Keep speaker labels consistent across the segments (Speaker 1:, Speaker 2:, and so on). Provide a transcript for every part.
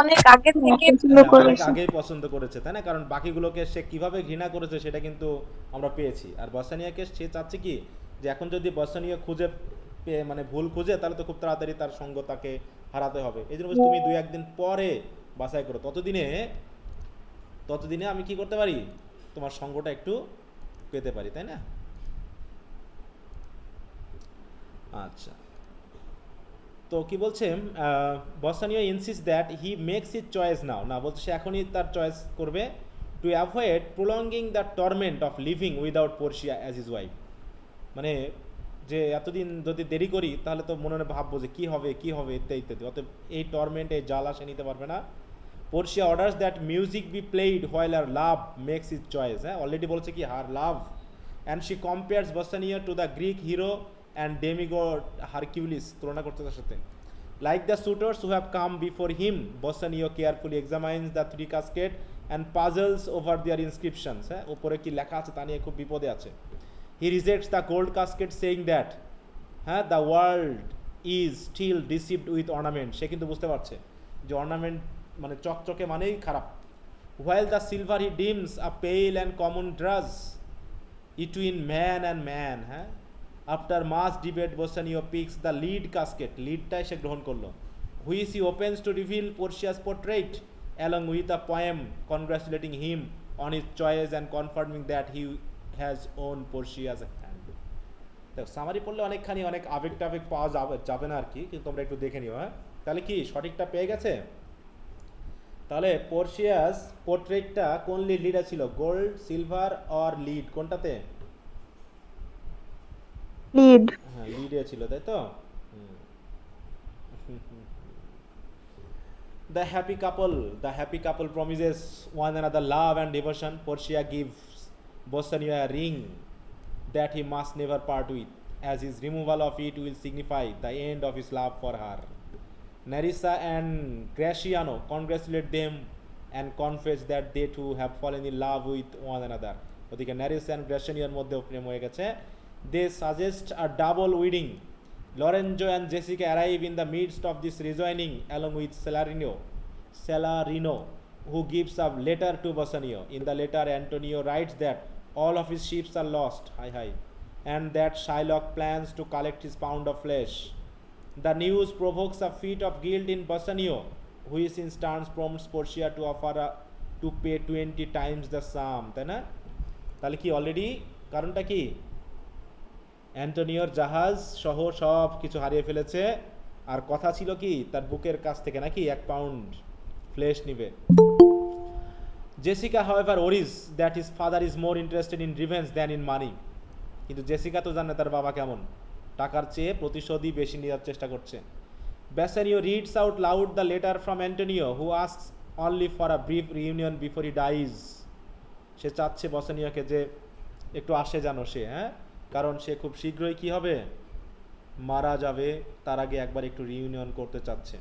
Speaker 1: অনেক আগে থেকে পছন্দ
Speaker 2: হ্যাঁ, অনেক
Speaker 1: করেছে।
Speaker 2: আগেই পছন্দ করেছে, তাই না? কারণ বাকিগুলোকে সে কিভাবে ঘৃণা করেছে সেটা কিন্তু আমরা পেয়েছি। আর বসানিয়াকে সে চাচ্ছে কি, যে এখন যদি বসানিয়া খুঁজে পেয়ে মানে ভুল খুঁজে, তাহলে তো খুব তাড়াতাড়ি তার সঙ্গ তাকে হারাতে হবে। এই জন্য বলছি, তুমি দুই একদিন পরে বাছাই করো, ততদিনে ততদিনে আমি কি করতে পারি, তোমার সঙ্গটা একটু পেতে পারি, তাই না? আচ্ছা, তো কি বলছে, Bassanio insist that he makes his choice now, না বলছে সে এখনই তার চয়েস করবে, to avoid prolonging the torment of living without Portia as his wife. মানে যে এতদিন যদি দেরি করি, তাহলে তো মনে মনে ভাববো যে কী হবে কী হবে ইত্যাদি ইত্যাদি, অতএব এই টর্মেন্ট, এই জ্বালা সে নিতে পারবে না। Portia orders that music be played while her love makes his choice. হ্যাঁ, অলরেডি বলছে কি her love, and she compares Bassanio to the Greek hero and demigod Hercules, তুলনা করতে তার সাথে। Like the suitors who have come before him, Bassanio carefully examines the three cascades and puzzles over their inscriptions. হ্যাঁ, উপরে কি লেখা আছে তা নিয়ে খুব বিপদে আছে। He rejects the gold casket saying that হ্যাঁ the world is still deceived with ornament। সে কিন্তু বুঝতে পারছে যে অর্নামেন্ট মানে চকচকে মানেই খারাপ। While the silver he deems a pale and common drudge between man and man। হ্যাঁ, after much debate Bassanio picks the lead casket, লিডটাই সে গ্রহণ করলো, which he opens to reveal Portia's portrait along with a poem congratulating him on his choice and confirming that he has won Portia's hand. দেখো, summary পড়লে অনেকখানি অনেক আবেগ টাবেগ পাওয়া যাবে যাবে না আর কি, কিন্তু তোমরা একটু দেখে নিও। হ্যাঁ, তাহলে কি সঠিকটা পেয়ে গেছে? তাহলে পোর্শিয়াস পোর্ট্রেটটা কোন লিডে ছিল, গোল্ড, সিলভার অর লিড, কোনটাতে?
Speaker 1: লিড।
Speaker 2: হ্যাঁ, লিডে ছিল, তাই তো। The happy couple promises one another love and devotion. Portia gives Bassanio a ring that he must never part with, as his removal of it will signify the end of his love for her. Nerissa and Graciano congratulate them and confess that they too have fallen in love with one another. ওদিকে ন্যারিসা and গ্রেশনিয়ার মধ্যেও প্রেম হয়ে গেছে। They suggest a double wedding. Lorenzo and Jessica arrive in the midst of this rejoining along with Celarino, who gives a letter to Bassanio. In the letter, Antonio writes that all of his ships are lost, and that Shylock plans to collect his pound of flesh. The news provokes a fit of guilt in Bassanio, who is in turn prompts Portia to offer to pay 20 times the sum, তাই না? তাহলে কি already কারণটা কি, অ্যান্টোনিওর জাহাজ সহ সব কিছু হারিয়ে ফেলেছে, আর কথা ছিল কি তার বুকের কাছ থেকে নাকি 1 পাউন্ড ফ্লেশ নিবে। Jessica however avers that his father is more interested in revenge than in money. কিন্তু জেসিকা তো জানে তার বাবা কেমন, টাকার চেয়ে প্রতিশোধই বেশি নেওয়ার চেষ্টা করছে। Bassanio reads out loud the letter from Antonio, who asks only for a brief reunion before he dies. সে চাচ্ছে বসানিয়াকে যে একটু আসে জানো সে, হ্যাঁ, কারণ সে খুব শীঘ্রই কি হবে, মারা যাবে, তার আগে একবার একটু রিউনিয়ন করতে চাচ্ছে।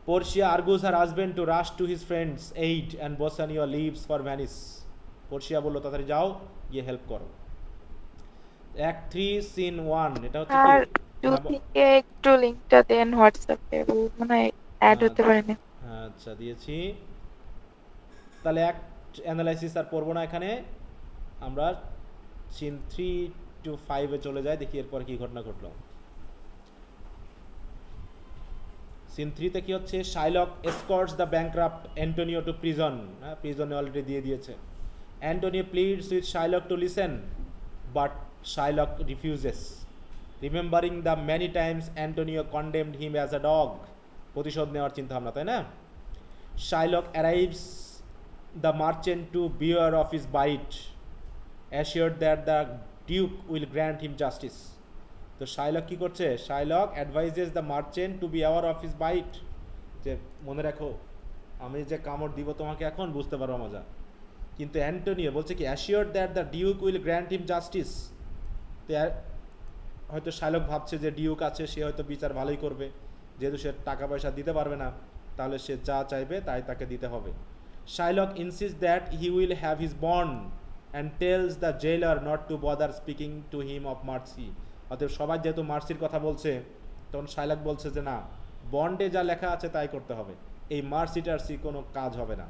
Speaker 2: Portia argues her husband to rush to his friend's aid and Bassanio leaves for Venice. Portia বললো তাড়াতাড়ি যাও, গিয়ে হেল্প করো। অ্যাক্ট 3 সিন 1, এটা হচ্ছে কি,
Speaker 1: আর টু
Speaker 2: হ্যাঁ
Speaker 1: থেকে একটু লিংকটা দেন হোয়াটসঅ্যাপে, মানে অ্যাড
Speaker 2: হ্যাঁ
Speaker 1: হতে পারেনি।
Speaker 2: হ্যাঁ, আচ্ছা দিয়েছি। তাহলে অ্যাক্ট অ্যানালাইসিস আর পড়বো না এখানে, আমরা সিন 3 to 5-এ চলে যাই, দেখি এরপর কি ঘটনা ঘটলো। সিন 3-তে কি হচ্ছে, Shylock escorts the bankrupt Antonio to prison. হ্যাঁ, প্রিজনে অলরেডি দিয়ে দিয়েছে। Antonio pleads with Shylock to listen, but Shylock refuses, remembering the many times Antonio condemned him as a dog. প্রতিশোধ নেওয়ার চিন্তা ভাবনা, তাই না? Shylock arrives the merchant to beware of his bite, assured that the duke will grant him justice. তো Shylock কি করছে, Shylock advises the merchant to be aware of his byte, যে মনে রাখো আমি যে কামড় দিব তোমাকে এখন বুঝতে পারবো মজা। কিন্তু অ্যান্টোনিও বলছে কি, assured that the duke will grant him justice. তো হয়তো শাইলক ভাবছে যে ডিউক আছে, সে হয়তো বিচার ভালোই করবে, যেহেতু সে টাকা পয়সা দিতে পারবে না, তাহলে সে যা চাইবে তাই তাকে দিতে হবে। Shylock insist that he will have his bond and tells the jailer not to bother speaking to him of mercy. অতএব সবাই যেহেতু মার্সির কথা বলছে, তখন শাইলক বলছে যে না, বন্ডে যা লেখা আছে তাই করতে হবে, এই মার্সিটার্সি কোনো কাজ হবে না।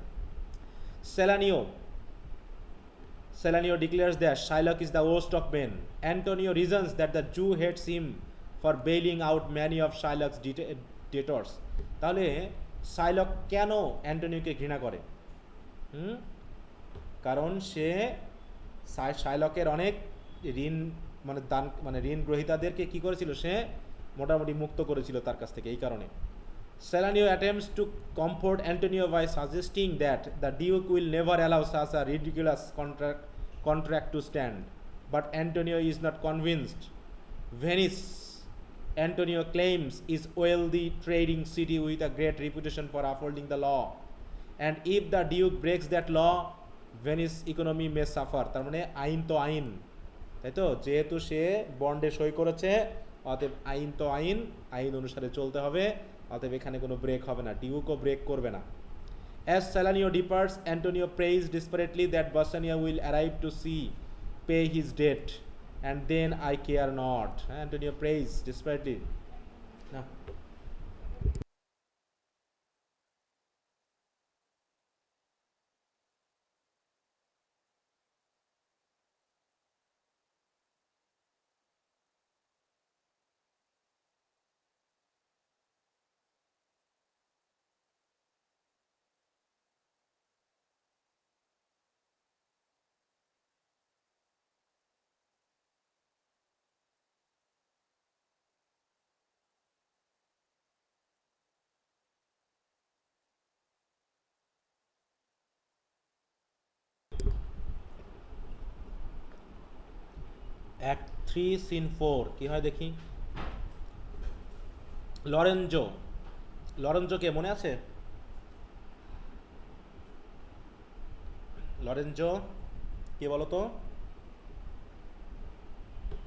Speaker 2: সেলানিও Selanio declares that Shylock is the worst of men. Antonio reasons that the Jew hates him for bailing out many of Shylock's debtors. তাহলে শাইলক কেন অ্যান্টনিওকে ঘৃণা করে? হুম কারণ সে শাইলকের অনেক ঋণ মানে দান মানে ঋণ গ্রহীতাদেরকে কি করেছিল, সে মোটামুটি মুক্ত করেছিল তার কাছ থেকে, এই কারণে। Selanio attempts to comfort Antonio by suggesting that the Duke will never allow such a ridiculous contract to stand. But Antonio is not convinced. Venice, Antonio claims, is a wealthy trading city with a great reputation for upholding the law. And if the Duke breaks that law, Venice economy may suffer. তার মানে আইন তো আইন, তাই তো? যেহেতু সে বন্ডে সই করেছে, অতএব আইন তো আইন, আইন অনুসারে চলতে হবে, অতএব এখানে কোনো ব্রেক হবে না, ডিউকও ব্রেক করবে না। As Salanio departs, Antonio prays desperately that Bassanio will arrive to see, pay his debt, and then I care not. Antonio prays desperately. না অ্যাক্ট 3 সিন 4 কি হয় দেখি। লরেঞ্জো, লরেঞ্জোকে মনে আছে? লরেঞ্জো কে বলো তো?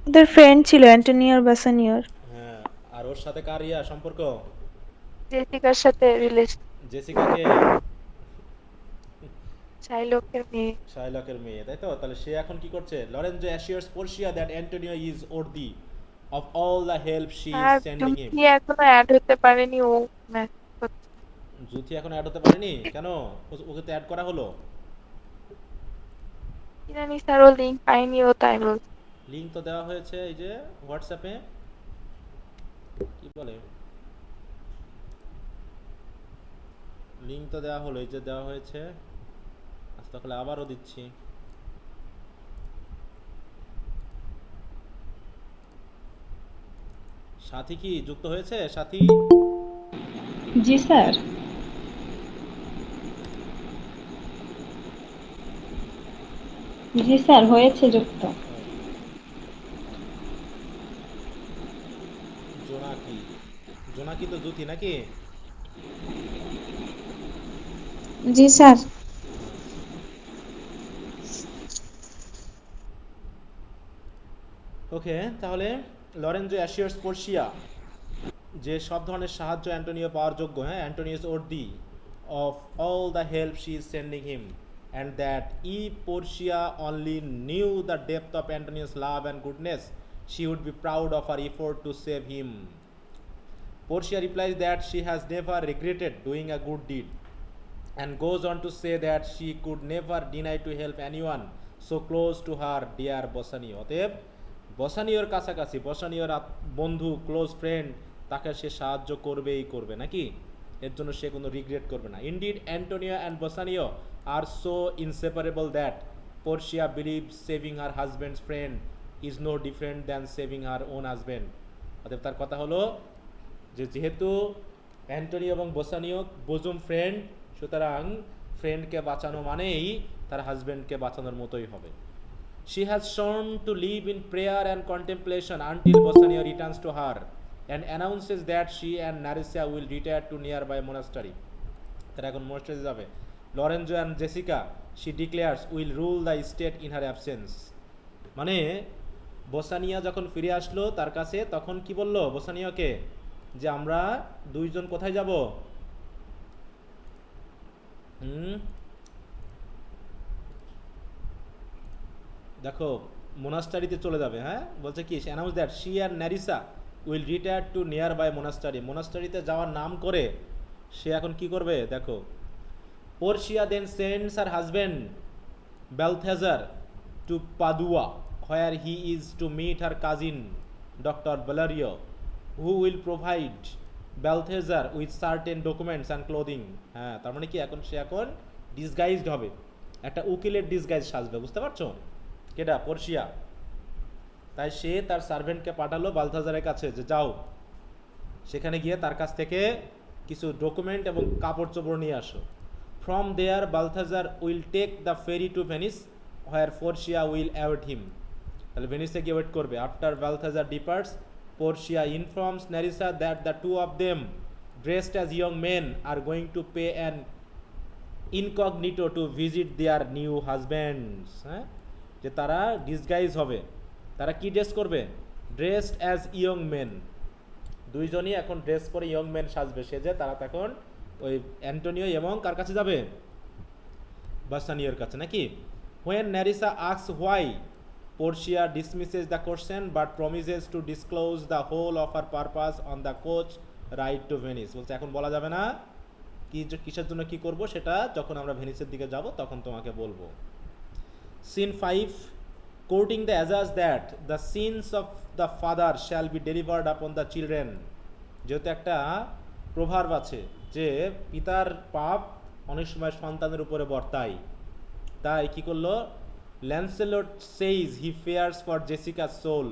Speaker 3: ওদের ফ্রেন্ড ছিল অ্যান্টোনিও আর বাসানিওর।
Speaker 2: হ্যাঁ, আর ওর সাথে কার সম্পর্ক?
Speaker 1: জেসিকার সাথে রিলেশন।
Speaker 2: জেসিকাকে?
Speaker 1: শাইলকের মেয়ে।
Speaker 2: শাইলকের মেয়ে, তাই তো? তাহলে সে এখন কি করছে? Lorenzo assures Portia that Antonio is worthy of all the help she is
Speaker 1: are
Speaker 2: sending him.
Speaker 1: জুথি এখনো অ্যাড হতে পারেনি, ও মেসেজ করছে।
Speaker 2: জুথি এখন অ্যাড হতে পারেনি কেন? ওকে তো অ্যাড করা হলো।
Speaker 1: কি জানি স্যার, ও লিঙ্ক পাইনি, ও তাই বলছে।
Speaker 2: লিঙ্ক তো দেওয়া হয়েছে এই যে হোয়াটসঅ্যাপে, কি বলে, লিঙ্ক তো দেওয়া হলো, এই যে দেওয়া হয়েছে। আচ্ছা তাহলে আবারও দিচ্ছি। সাথী কি যুক্ত হয়েছে? সাথী?
Speaker 3: জি স্যার। জি স্যার, হয়েছে যুক্ত।
Speaker 2: ওকে। জোনাকি, জোনাকি তো জুথি নাকি?
Speaker 3: জি স্যার।
Speaker 2: আচ্ছা, ওকে। তাহলে লরেঞ্জো অ্যাসিওরস পোর্শিয়া যে সব ধরনের সাহায্য অ্যান্টোনিও পাওয়ার যোগ্য, হ্যাঁ, Antonio is worthy of all the help she is sending him, and that if Portia only knew the depth of Antonio's love and goodness she would be proud of her effort to save him. Portia replies that she has never regretted doing a good deed, and goes on to say that she could never deny to help anyone so close to her dear বসানীয়। অতএব বসানীয়র কাছাকাছি, বসানীয়র বন্ধু, close friend, তাকে সে সাহায্য করবেই করবে, নাকি? এর জন্য সে কোনো রিগ্রেট করবে না। Indeed Antonio and Bassanio are so inseparable that Portia believe saving her husband's friend is no different than saving her own husband. অতএব তার কথা হলো যে যেহেতু অ্যান্টোনিও এবং বসানীয় বোজম ফ্রেন্ড, সুতরাং ফ্রেন্ডকে বাঁচানো মানেই তার হাজব্যান্ডকে বাঁচানোর মতোই হবে। She has sworn to live in prayer and contemplation until Bassanio returns to her and announces that she and Nerissa will retire to nearby monastery. তারা এখন মোনাস্টারি যাবে। Lorenzo and Jessica she declares will rule the state in her absence. মানে Bassanio যখন ফিরে আসলো তার কাছে, তখন কি বলল বসানিয়াকে? যে আমরা দুইজন কোথায় যাব? দেখো মোনাস্টারিতে চলে যাবে। হ্যাঁ, বলছে কি, অ্যানাউন্স দ্যাট শি আর Nerissa will retire to nearby monastery. মোনাস্টারিতে যাওয়ার নাম করে সে এখন কি করবে দেখো, Portia then sends her husband Balthazar to Padua, where he is to meet her cousin Dr. Valerio, who will provide Balthazar with certain documents and clothing. হ্যাঁ, তার মানে কি এখন সে এখন ডিসগাইজড হবে, একটা উকিলের ডিসগাইজ সাজবে, বুঝতে পারছো? কেডা? পর্শিয়া। তাই সে তার সার্ভেন্টকে পাঠালো বালথাজারের কাছে যে যাও সেখানে গিয়ে তার কাছ থেকে কিছু ডকুমেন্ট এবং কাপড় চোপড় নিয়ে আসো। From there Balthazar will take the ferry to Venice, where Portia will await him. তাহলে ভেনিসে গিয়ে ওয়েট করবে। After Balthazar departs, Portia informs Nerissa that the two of them dressed as young men are going to pay an incognito to visit their new husbands. হ্যাঁ, যে তারা disguise হবে। তারা কি ড্রেস করবে? Dressed as young men. দুইজনই এখন dress করে ইয়ং মেন সাজবে, সেজে তারা তখন ওই অ্যান্টোনিও এবং কার কাছে যাবে? বাসানিওর কাছে, নাকি? When Nerissa asks why, Portia dismisses the question but promises to disclose the whole of her purpose on the coach ride to Venice. বলছে এখন বলা যাবে না কি কিসের জন্য কি করব, সেটা যখন আমরা ভেনিসের দিকে যাব তখন তোমাকে বলবো। Scene 5, quoting the adage that the sins of the father shall be delivered upon the children. যেহেতু একটা প্রভাব আছে যে পিতার পাপ অনেক সময় সন্তানের উপরে বর্তায়, তাই কি করলো? Launcelot says he fears for Jessica soul.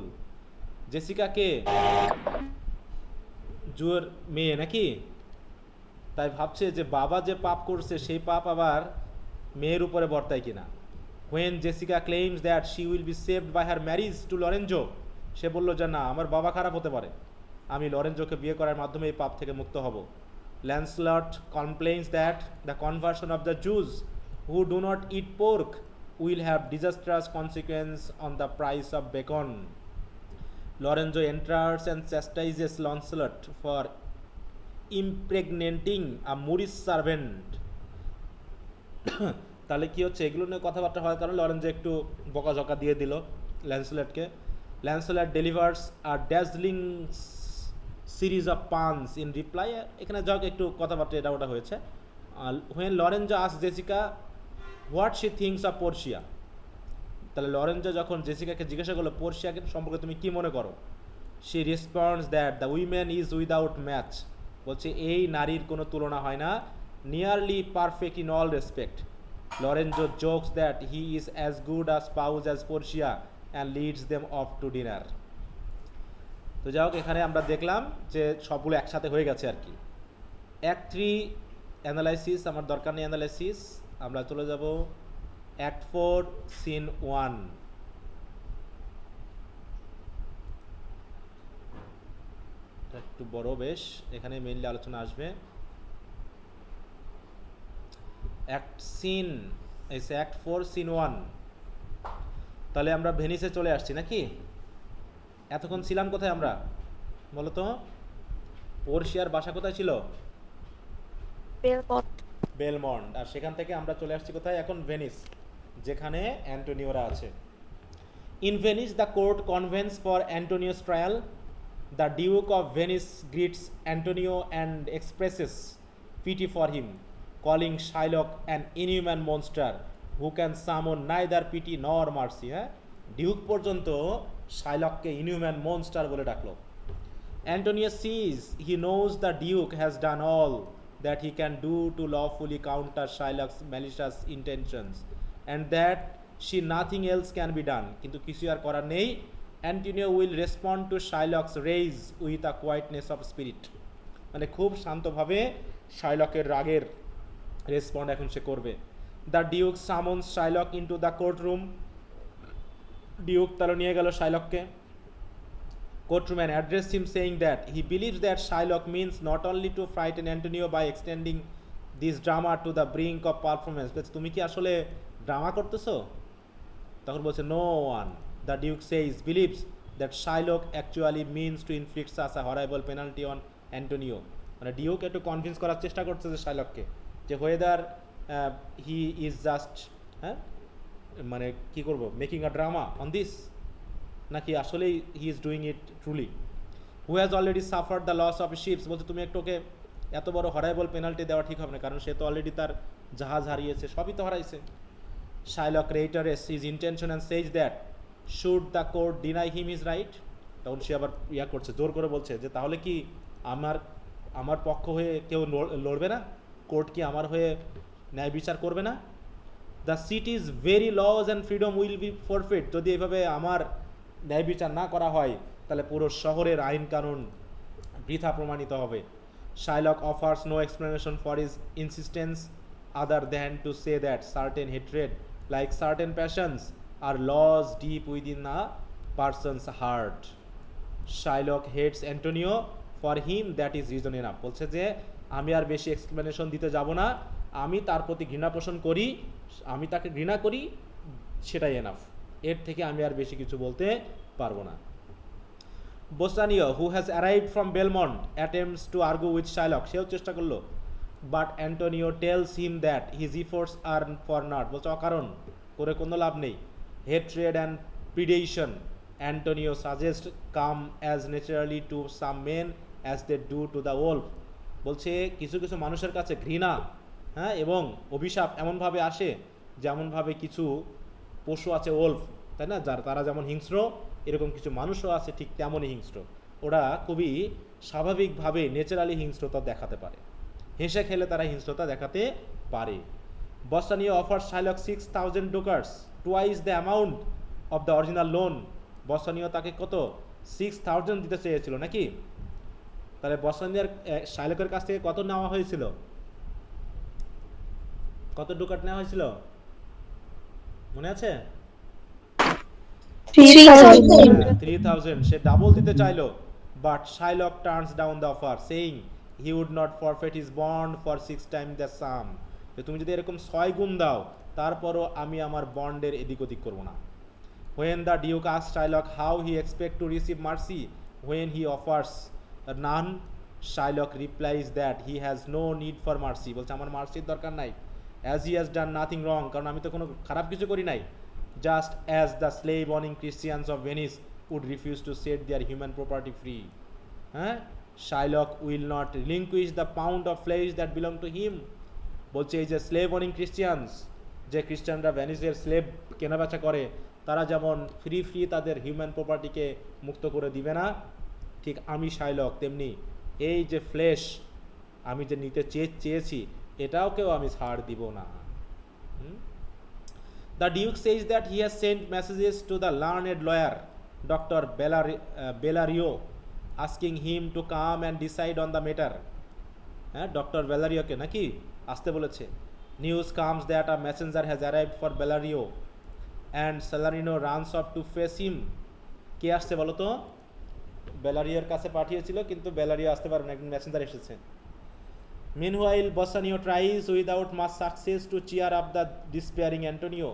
Speaker 2: জেসিকাকে জুয়ের মেয়ে নাকি, তাই ভাবছে যে বাবা যে পাপ করছে সেই পাপ আবার মেয়ের উপরে বর্তায় কিনা। When Jessica claims that she will be saved by her marriage to Lorenzo, সে বলল যে না, আমার বাবা খারাপ হতে পারে, আমি লরেঞ্জোকে বিয়ে করার মাধ্যমে এই পাপ থেকে মুক্ত হব। Launcelot complains that the conversion of the Jews who do not eat pork will have disastrous consequence on the price of bacon. Lorenzo enters and chastises Launcelot for impregnating a Moorish servant. তাহলে কি হচ্ছে, এগুলো নিয়ে কথাবার্তা হওয়ার কারণে Lorenzo একটু বকাঝকা দিয়ে দিল ল্যান্সেলটকে। Launcelot delivers a dazzling series of puns in reply. এখানে যাক একটু কথাবার্তা এটা ওটা হয়েছে। হোয়েন লরেঞ্জো আস Jessica what she thinks of Portia, তাহলে লরেঞ্জো যখন জেসিকাকে জিজ্ঞাসা করলো পোর্শিয়াকে সম্পর্কে তুমি কি মনে করো, she responds that the women is without match. বলছে এই নারীর কোনো তুলনা হয় না, nearly perfect in all respect. Lorenzo jokes that he is as good a spouse as Portia and leads them off to dinner. তো যাই হোক, এখানে আমরা দেখলাম যে সবগুলো একসাথে হয়ে গেছে আর কি। অ্যাক্ট 3 অ্যানালাইসিস আমার দরকার নেই, অ্যানালাইসিস আমরা চলে যাব অ্যাক্ট 4 সিন 1। একটু বড় বেশ, এখানে মেইনলি আলোচনা আসবে। Act 4 scene 1। তাহলে আমরা ভেনিসে চলে আসছি নাকি? এতক্ষণ ছিলাম কোথায় আমরা বলো তো? পোর্শিয়ার বাসা কোথায় ছিল? বেলমন্ড। আর সেখান থেকে আমরা চলে আসছি কোথায় এখন? ভেনিস, যেখানে অ্যান্টোনিওরা আছে। In Venice the court convenes for Antonio's trial. The duke of Venice greets Antonio and expresses pity for him, calling Shylock an inhuman monster who can summon neither pity nor mercy. হ্যাঁ, duke পর্যন্ত শাইলককে inhuman monster বলে ডাকলো। Antonio sees, he knows the Duke has done all that he can do to lawfully counter Shylock's malicious intentions, and that she nothing else can be done. কিন্তু কিছু আর করার নেই। Antonio will respond to Shylock's rage with a quietness of spirit. মানে খুব শান্তভাবে শাইলকের রাগের respond এখন সে করবে। The Duke someone's Shylock into the court room. Duke তাহলে নিয়ে গেল শাইলককে courtroom and addressed him saying that he believes that Shylock means not only to frighten Antonio by extending this drama to the brink of performance. তুমি কি আসলে drama করতেছো? তখন বলছে no one, the Duke says, believes that Shylock actually means to inflict such a horrible penalty on Antonio. মানে Duke একটু convince করার চেষ্টা করছে যে শাইলককে, যে ওয়েদার হি ইজ জাস্ট মানে কি করবো making a drama on this, নাকি আসলেই he is doing it truly. Who has already suffered the loss of ships. বলছে তুমি একটু ওকে এত বড় হরাইবল পেনাল্টি দেওয়া ঠিক হবে না, কারণ সে তো অলরেডি তার জাহাজ হারিয়েছে, সবই তো হারাইছে। Shylock reiterates his intention and says that should the court deny him his right, তখন সে আবার করছে, জোর করে বলছে যে তাহলে কি আমার আমার পক্ষ হয়ে কেউ লড়বে না, কোর্ট কি আমার হয়ে ন্যায় বিচার করবে না? The city's very laws and freedom will be forfeit, যদি এভাবে আমার ন্যায় বিচার না করা হয় তাহলে পুরো শহরের আইন কানুন বৃথা প্রমাণিত হবে। Shylock offers no explanation for his insistence other than to say that certain hatred, like certain passions, are lodged deep within a person's heart. Shylock hates Antonio, for him that is reason enough. বলছে যে আমি আর বেশি explanation দিতে যাব না, আমি তার প্রতি ঘৃণা পোষণ করি, আমি তাকে ঘৃণা করি, সেটাই এনাফ, এর থেকে আমি আর বেশি কিছু বলতে পারবো না। Bassanio, who has arrived from Belmont, attempts to argue with Shylock, সেও চেষ্টা করলো, but Antonio tells him that his efforts are for naught, বলছে অকারণ করে কোনো লাভ নেই। হেট্রেড অ্যান্ড প্রিডেশন, অ্যান্টোনিও সাজেস্ট come as naturally to some men as they do to the wolf, বলছে কিছু কিছু মানুষের কাছে ঘৃণা, হ্যাঁ, এবং অভিশাপ এমনভাবে আসে যেমনভাবে কিছু পশু আছে ওল্ফ, তাই না, তারা যেমন হিংস্র, এরকম কিছু মানুষও আছে ঠিক তেমনই হিংস্র, ওরা খুবই স্বাভাবিকভাবে ন্যাচারালি হিংস্রতা দেখাতে পারে, হেসে খেলে তারা হিংস্রতা দেখাতে পারে। Bassanio offer Shylock 6,000 ducats, twice the amount of the original loan. Bassanio তাকে কত 6,000 দিতে চেয়েছিল নাকি? তাহলে বসানিয়ার শাইলকের কাছ থেকে কত নেওয়া হয়েছিল, কত ডুকাট নেওয়া হয়েছিল মনে আছে? 3,000। সে ডাবল দিতে চাইলো, but Shylock turns down the offer, saying he would not forfeit his bond for 6 times the sum, যে তুমি যদি এরকম 6 গুণ দাও তারপরও আমি আমার বন্ডের এদিক ওদিক করবো না। when the duke asked Shylock how he expect to receive mercy when he offers none, Shylock replies that he has no need for mercy, বলছে আমার মার্সির দরকার নাই, as he has done nothing wrong, কারণ আমি তো কোনো খারাপ কিছু করি নাই, just as the slave owning Christians of Venice would refuse to set their human property free. হ্যাঁ, Shylock will not relinquish the pound of flesh that belong to him, বলছে এই যে স্লেভ ওনিং ক্রিশ্চিয়ানস, যে খ্রিস্টানরা ভ্যানিসের slave কেনাবেচা করে, তারা যেমন ফ্রি তাদের হিউম্যান প্রপার্টিকে মুক্ত করে দিবে না, ঠিক আমি শাইলক তেমনি এই যে ফ্লেশ আমি যে নিতে চেয়েছি এটাওকেও আমি ছাড় দিব না। The Duke says that he has sent messages to the learned lawyer, Dr. Bellario, asking him to come and decide on the matter. হ্যাঁ, ডক্টর বেলারিওকে নাকি আসতে বলেছে। News comes that a messenger has arrived for Bellario and Salarino runs off to face him. কে আসছে বলো তো? বেলারিওর কাছে পাঠিয়েছিল, কিন্তু বেলারিও আসতে পারবে না, একজন মেসেঞ্জার এসেছে। Meanwhile, Bassanio tries without much success to cheer up the despairing Antonio.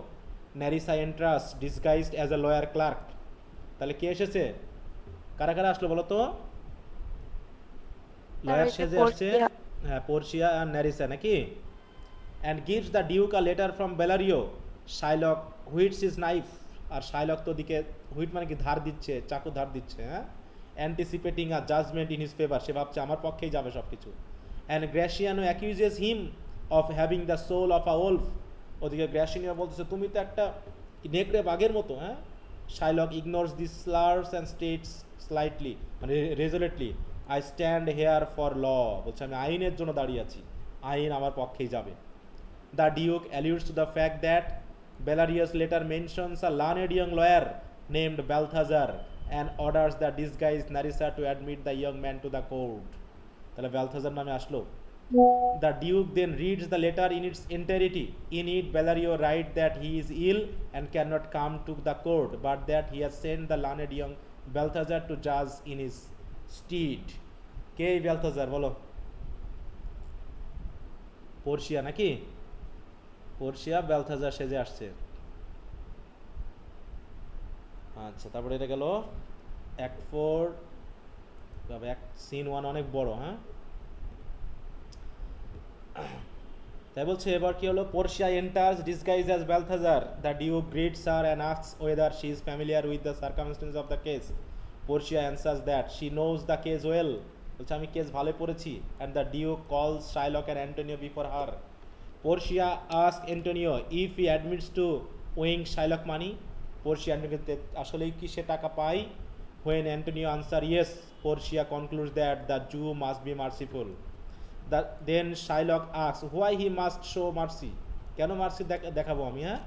Speaker 2: Nerissa enters disguised as a lawyer clerk. তাহলে কে এসেছে? কারা কারা আসলো বলো তো? লয়ার সেজে আসছে, হ্যাঁ, পোর্সিয়া আর নেরিসা নাকি? and gives the Duke a letter from Bellario. Shylock whips his knife, R Shylock তো দিকে হুইট মানে কি ধার দিচ্ছে, চাকু ধার দিচ্ছে, হ্যাঁ, anticipating a judgment in his favor, সে ভাবছে আমার পক্ষেই যাবে সব কিছু। and Graciano accuses him of having the soul of a wolf, ওদিকে গ্র্যাসিনিও বলতেছে তুমি তো একটা নেকড়ে বাঘের মতো, হ্যাঁ। Shylock ignores these slurs and states slightly, মানে resolutely, I stand here for law, বলছে আমি আইনের জন্য দাঁড়িয়ে আছি, আইন আমার পক্ষেই যাবে। The Duke alludes to the fact that Bellario's letter mentions a learned young lawyer named Balthazar and orders the disguised Nerissa to admit the young man to the court. তাহলে Balthazar নামে আসলো। The Duke then reads the letter in its entirety. In it, Bellario writes that he is ill and cannot come to the court, but that he has sent the learned young Balthazar to judge in his stead. K Balthazar বলো? Portia নাকি? Portia Balthazar সেজে আসছে। আচ্ছা, তারপরে এটা গেল act 4, scene 1 অনেক বড়, হ্যাঁ। তাই বলছে এবার কি হলো, Portia enters disguise as Balthazar. The Duke greets her and asks whether she is familiar with the circumstances of the case. Portia answers that she knows the case well বলছে আমি কেস ভালো পড়েছি। And the duke calls Shylock and Antonio before her. Portia ask Antonio if he admits to owing Shylock money. Portia অ্যান্টোনিওতে আসলেই কি সে টাকা পায়? When Antonio answer yes, Portia concludes that the Jew must be merciful. Then Shylock ask why he must show mercy. কেন mercy দেখাবো আমি, হ্যাঁ?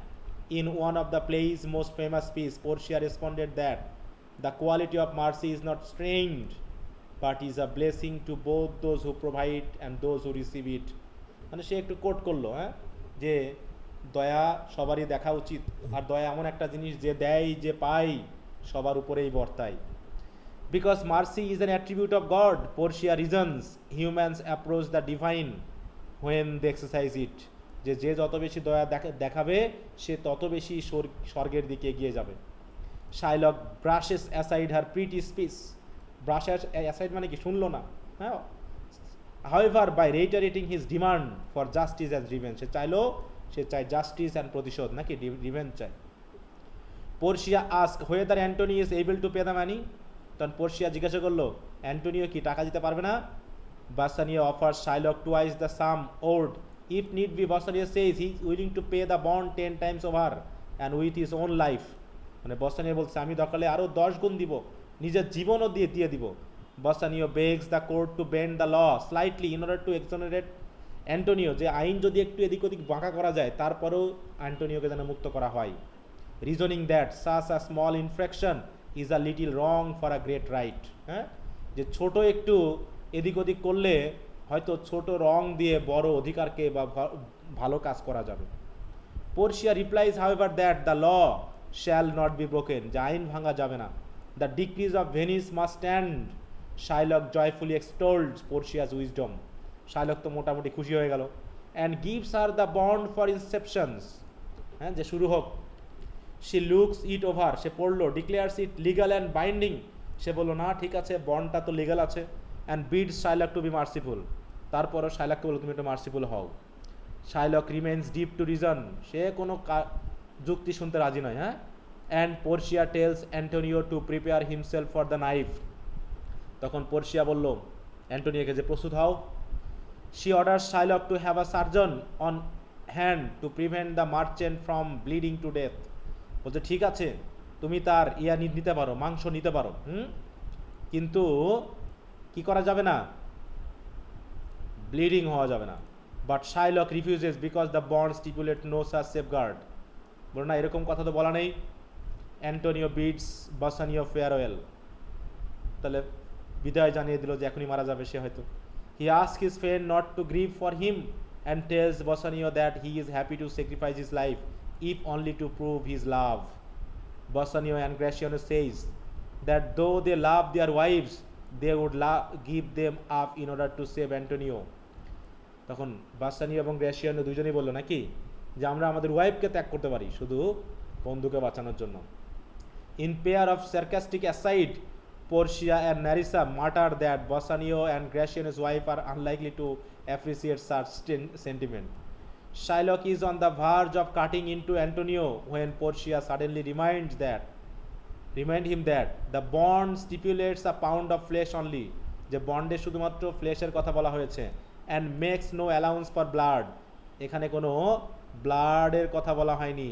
Speaker 2: In one of the play's most famous piece, Portia responded that the quality of mercy is not strained but is a blessing to both those who provide and those who receive it. মানে সে একটু coat করলো, হ্যাঁ, যে দয়া সবারই দেখা উচিত, আর দয়া এমন একটা জিনিস যে দেয় যে পাই সবার উপরেই বর্তায়। Because mercy is an attribute of God, Portia reasons humans approach the divine when they exercise it. যে যে যত বেশি দয়া দেখাবে সে তত বেশি স্বর্গের দিকে এগিয়ে যাবে। Shylock brushes aside her pretty speech. Brush aside মানে কি, শুনলো না, হ্যাঁ। However by reiterating his demand for justice and revenge, সে চায় জাস্টিস অ্যান্ড প্রতিশোধ, নাকি রিভেঞ্জ চায়। Portia ask whether Antonio is able to pay the money. তখন পোর্শিয়া জিজ্ঞাসা করলো অ্যান্টোনিও কি টাকা দিতে পারবে না? Bassanio offer Shylock twice the sum owed if need be. Bassanio says he is willing to pay the bond 10 times over and with his own life. মানে Bassanio বলছে আমি দরকারে আরও 10 গুণ দিব, নিজের জীবনও দিয়ে দিব। Bassanio begs the court to bend the law slightly in order to exonerate Antonio, যে আইন যদি একটু এদিক ওদিক বাঁকা করা যায় তারপরেও অ্যান্টোনিওকে যেন মুক্ত করা হয়। Reasoning that such a small infraction is a little wrong for a great right. হ্যাঁ, যে ছোট একটু এদিক ওদিক করলে হয়তো ছোট রং দিয়ে বড় অধিকারকে বা ভালো কাজ করা যাবে। Portia replies however that the law shall not be broken, যে আইন ভাঙা যাবে না। The decrees of Venice must stand. Shylock joyfully extolled Portia's wisdom. Shylock তো মোটামুটি খুশি হয়ে গেল। And gives her the bond for inceptions, হ্যাঁ, যে শুরু হোক। শি লুকস ইট ওভার, সে পড়লো। Declares it legal and binding, সে বললো না ঠিক আছে বন্ডটা তো লিগাল আছে। And bids Shylock two be merciful, তারপরও শাইলককে বলো তুমি একটু মার্সিফুল হও। Shylock remains deaf to reason, সে কোনো যুক্তি শুনতে রাজি নয়, হ্যাঁ। And Portia tells Antonio to prepare himself for the knife. তখন পোর্শিয়া বলল অ্যান্টোনিওকে যে প্রস্তুত হও। She order Shylock to have a surgeon on hand to prevent the merchant from bleeding to death. বলছে ঠিক আছে তুমি তার নিতে পারো, মাংস নিতে পারো, কিন্তু কি করা যাবে না, ব্লিডিং হওয়া যাবে না। But Shylock refuses because the bond stipulate no such safeguard. বলো না এরকম কথা তো বলা নেই। অ্যান্টোনিও বিডস বাসানিও ফেয়ারওয়েল, তাহলে বিদায় জানিয়ে দিল যে এখনই মারা যাবে সে হয়তো। He ask his friend not to grieve for him and tells Bassanio that he is happy to sacrifice his life if only to prove his love. Bassanio and Gratiano says that though they love their wives, they would give them up in order to save Antonio. তখন বাসানিও এবং গ্রেসিয়ানো দুজনেই বললো নাকি যে আমরা আমাদের ওয়াইফকে ত্যাগ করতে পারি শুধু বন্ধুকে বাঁচানোর জন্য। In pair of sarcastic aside, Portia and Nerissa mutter that Bassanio and Gratiano's wife are unlikely to appreciate such sentiment. Shylock is on the verge of cutting into Antonio when Portia suddenly remind him that the bond stipulates a pound of flesh only, যে বন্ডে শুধুমাত্র ফ্লেশের কথা বলা হয়েছে, and makes no allowance for blood, এখানে কোনো ব্লাডের কথা বলা হয়নি।